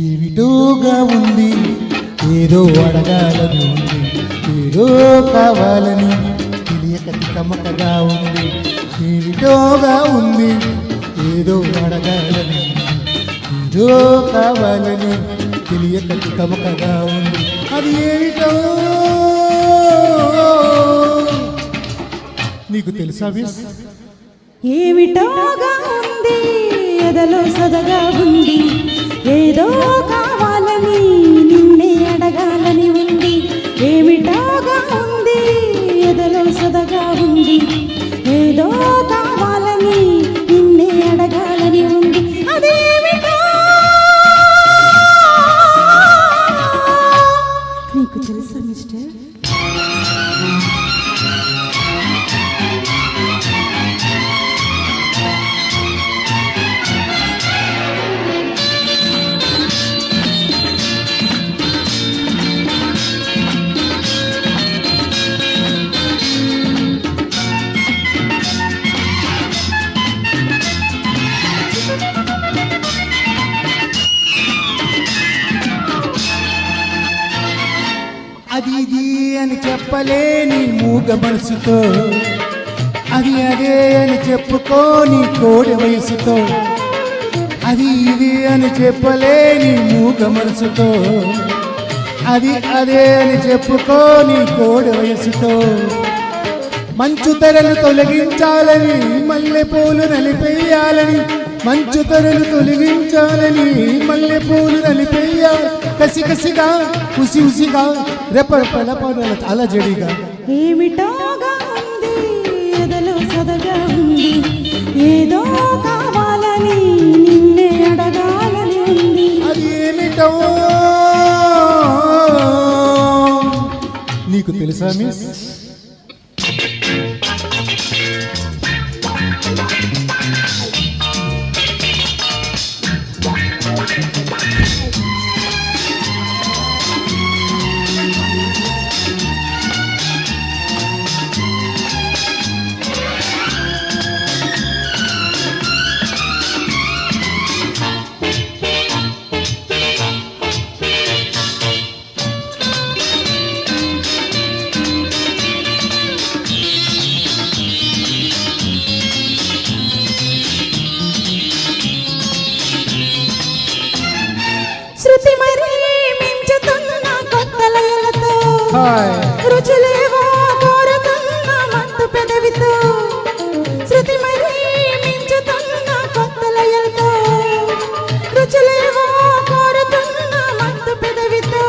ఏమిటోగా ఉంది, ఏదో అడగాలని ఉంది, ఏదో కావాలని తెలియక తికమకగా ఉంది. ఏమిటోగా ఉంది, ఏదో అడగాలని ఉంది, ఏదో కావాలని తెలియక తికమకగా ఉంది. అది ఏమిటో నీకు తెలుసా మిస్? ఏమిటోగా ఉంది, ఎదలో సదగా ఉంది, ఏదో కావాలని నిన్నే అడగాలని ఉంది. ఏమిటోగా ఉంది, ఎదలో సదగా ఉంది, ఏదో కావాలని నిన్నే అడగాలని ఉంది. అదేమిటో నీకు తెలుసా మిస్టర్? అది ఇది అని చెప్పలేని మూగ మనసుతో, అది అదే అని చెప్పుకోని కోడి వయసుతో, అది ఇది అని చెప్పలేని మూగ మనసుతో, అది అదే అని చెప్పుకోని కోడి వయసుతో, మంచు తెరలు తొలగించాలని మల్లెపూలు నలిపేయాలని, మంచు తెరలు తొలగించాలని మల్లెపూలు నలిపేయాలి. కసి కసిగా ఉసి ఉసిగా రెపరెపల పడల అలజడిగా. ఏమిటోగా ఉంది, ఎదలో సదగా ఉంది, ఏదో కావాలని నిన్నే అడగాలని ఉంది. అది ఏమిటో నీకు తెలుసా మిస్? శృతి మరీ మించుతున్న కొత్త లయలతో, రుచులేవో కోరుతున్న మత్తు పెదవితో. శృతి మరీ మించుతున్న కొత్త లయలతో, రుచులేవో కోరుతున్న మత్తు పెదవితో.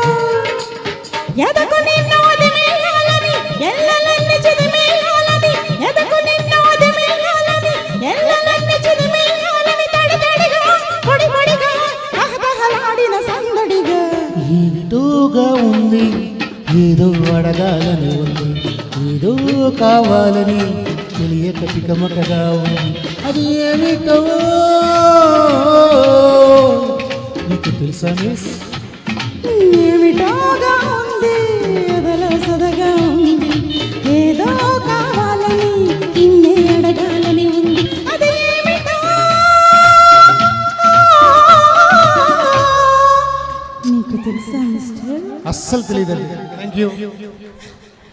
ఎదకు నిన్ను వదిలేయాలని ఎల్లలన్నీ చిదిమేయాలని, ఎదకు నిన్ను వదిలేయాలని ఎల్లలన్నీ చిదిమేయాలని, తడి తడిగా పొడి పొడిగా అహదహలాడిన సందడిగా. ఏమిటోగా ఉంది, ఏదో అడగాలని ఉంది, ఏదో కావాలని తెలియక తికమకగా ఉంది. అది ఏమిటో నీకు తెలుసా మిస్? ఏమిటోగా ఉంది, ఎదలో సదగా ఉంది, ఏదో కావాలని నిన్నే అడగాలని ఉంది. అదేమిటో నీకు తెలుసా మిస్టర్? అస్సలు తెలియదండి. Thank you.